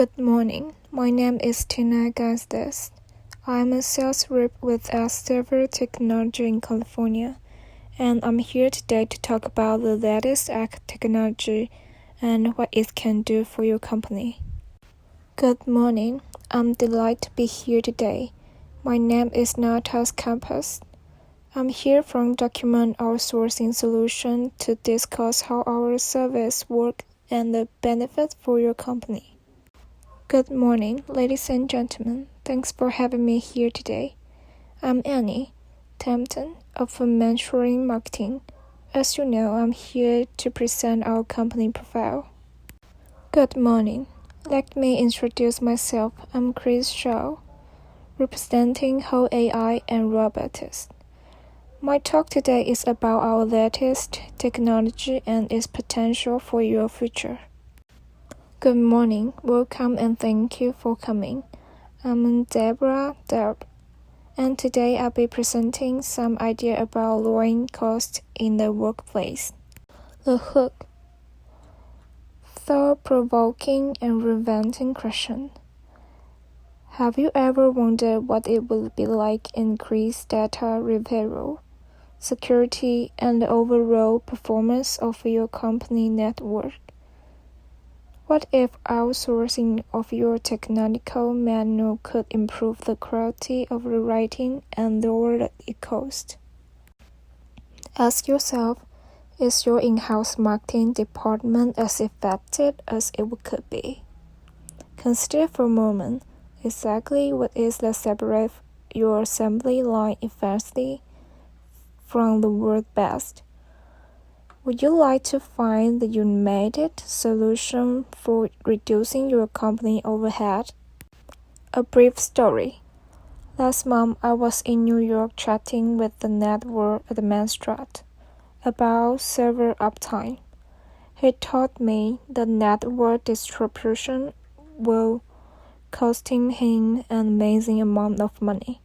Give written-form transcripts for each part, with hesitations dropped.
Good morning. My name is Tina Gazdes. I'm a sales rep with Silver Technology in California, and I'm here today to talk about the latest technology and what it can do for your company. Good morning. I'm delighted to be here today. My name is Natas Campus. I'm here from Document Outsourcing Solution to discuss how our service works and the benefits for your company. Good morning, ladies and gentlemen. Thanks for having me here today. I'm Annie Tempton of Mentoring Marketing. As you know, I'm here to present our company profile. Good morning. Let me introduce myself. I'm Chris Shaw, representing Whole AI and Robotics. My talk today is about our latest technology and its potential for your future. Good morning, welcome and thank you for coming. I'm Deborah Derb, and today I'll be presenting some idea about lowering costs in the workplace. The hook. Thought-provoking and relevant question. Have you ever wondered what it would be like to increase data retrieval, security, and the overall performance of your company network? What if outsourcing of your technical manual could improve the quality of the writing and lower the cost? Ask yourself, is your in-house marketing department as effective as it could be? Consider for a moment exactly what is the separate your assembly line efficiently from the word best. Would you like to find the united solution for reducing your company overhead? A brief story. Last month, I was in New York chatting with the network administrator about server uptime. He told me the network distribution will costing him an amazing amount of money.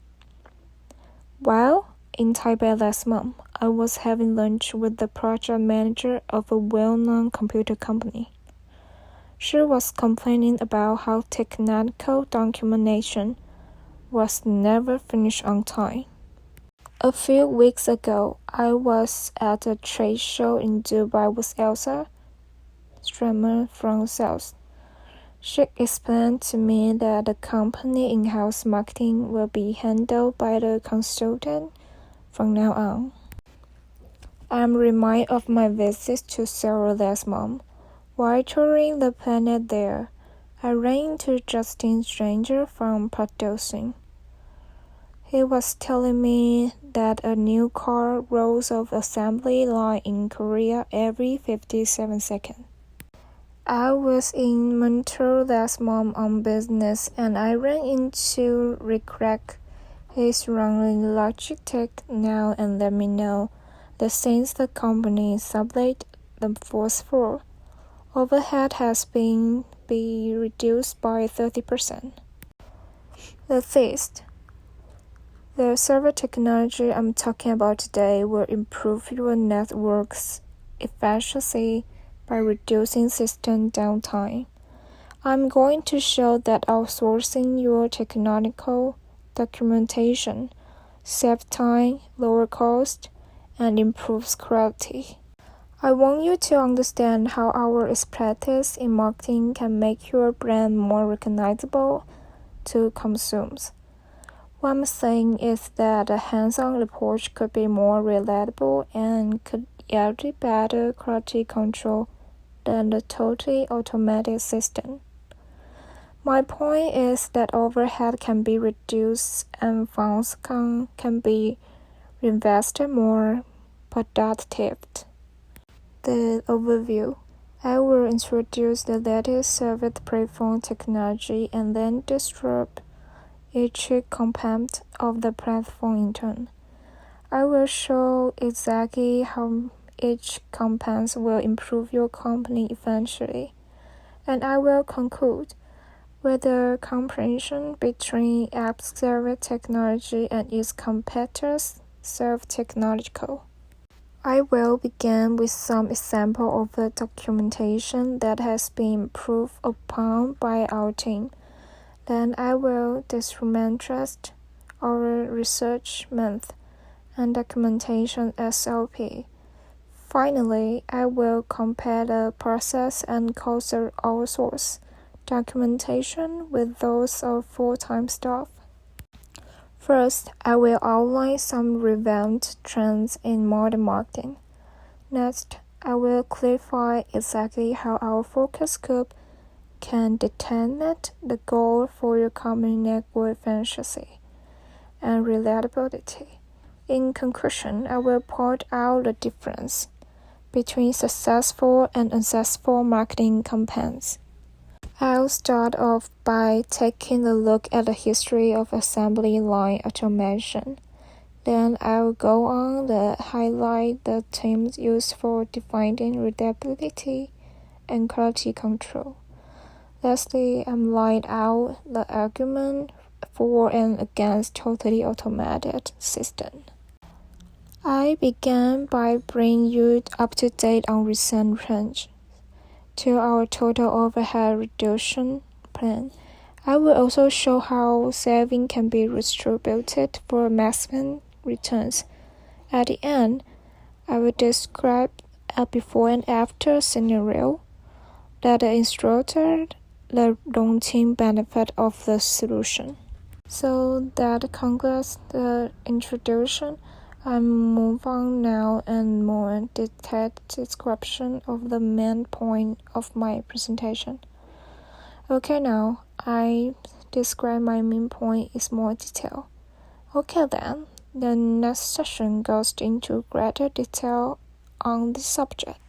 Well, in Taipei last month, I was having lunch with the project manager of a well-known computer company. She was complaining about how technical documentation was never finished on time. A few weeks ago, I was at a trade show in Dubai with Elsa Stremer from sales. She explained to me that the company in-house marketing will be handled by the consultant from now on. I'm reminded of my visit to Seoul last month. While touring the planet there, I ran into Justin Stranger from producing. He was telling me that a new car rolls off assembly line in Korea every 57 seconds. I was in Montreal last month on business and I ran into Rick Rack. He's running Logitech now and let me know that since the company sublet the fourth floor, overhead has been reduced by 30%. The fifth. The server technology I'm talking about today will improve your network's efficiency by reducing system downtime. I'm going to show that outsourcing your technical documentation saves time, lower cost, and improves quality. I want you to understand how our expertise in marketing can make your brand more recognizable to consumers. What I'm saying is that a hands-on approach could be more reliable and could yield better quality control than the totally automatic system. My point is that overhead can be reduced and funds can be reinvested more productive. The overview. I will introduce the latest service platform technology and then describe each component of the platform in turn. I will show exactly how each component will improve your company eventually, and I will conclude with the comparison between app server technology and its competitors serve technological. I will begin with some example of the documentation that has been improved upon by our team. Then I will document our research month and documentation SOP. Finally, I will compare the process and cost of outsource documentation with those of full-time staff. First, I will outline some relevant trends in modern marketing. Next, I will clarify exactly how our focus group can determine the goal for your company network efficiency and relatability. In conclusion, I will point out the difference between successful and unsuccessful marketing campaigns. I'll start off by taking a look at the history of assembly line automation. Then I'll go on to highlight the terms used for defining reliability and quality control. Lastly, I'm laying out the argument for and against totally automated system. I began by bringing you up to date on recent changes to our total overhead reduction plan. I will also show how saving can be distributed for maximum returns. At the end, I will describe a before and after scenario that illustrates the long-term benefit of the solution. So that concludes the introduction. I move on now and more detailed description of the main point of my presentation. Okay, now I describe my main point in more detail. Okay then, the next session goes into greater detail on the subject.